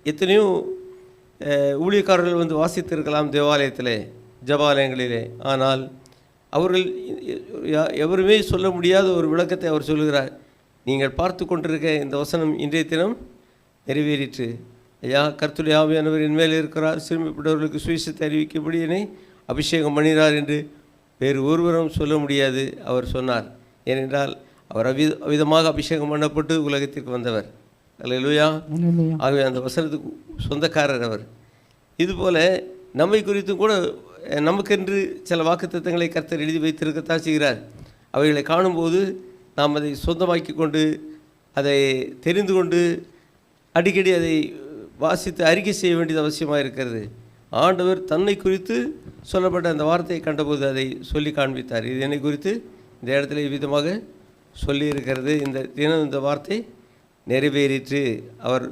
எத்தனையோ ஊழியக்காரர்கள் வந்து வாசித்திருக்கலாம் தேவாலயத்திலே, ஜபாலயங்களிலே. ஆனால் அவர்கள் எவருமே சொல்ல முடியாத ஒரு விளக்கத்தை அவர் சொல்லுகிறார். நீங்கள் பார்த்து கொண்டிருக்க இந்த வசனம் இன்றைய தினம் நிறைவேறிற்று. ஐயா, கர்த்தருடைய ஆவியானவர் என்மேல் இருக்கிறார், சிறுமைப்பட்டவர்களுக்கு சுவிசேஷத்தை அறிவிக்கும்படி என்னை அபிஷேகம் பண்ணினார் என்று வேறு ஒருவரும் சொல்ல முடியாது அவர் சொன்னார். ஏனென்றால் அவர் அவிதமாக அபிஷேகம் பண்ணப்பட்டு உலகத்திற்கு வந்தவர். அல்லேலூயா. ஆகவே அந்த வசனத்துக்கு சொந்தக்காரர் அவர். இதுபோல் நம்மை குறித்தும் கூட நமக்கென்று சில வாக்குத்தத்தங்களை கர்த்தர் எழுதி வைத்திருக்கத்தான் செய்கிறார். அவைகளை காணும்போது நாம் அதை சொந்தமாக்கி கொண்டு அதை தெரிந்து கொண்டு அடிக்கடி அதை வாசித்து அறிக்கை செய்ய வேண்டியது அவசியமாக இருக்கிறது. ஆண்டவர் தன்னை குறித்து சொல்லப்பட்ட அந்த வார்த்தையை கண்டபோது அதை சொல்லி காண்பித்தார். இது என்னை குறித்து இந்த இடத்துல விதமாக சொல்லியிருக்கிறது. இந்த தினம் இந்த வார்த்தை நிறைவேறிற்று. அவர்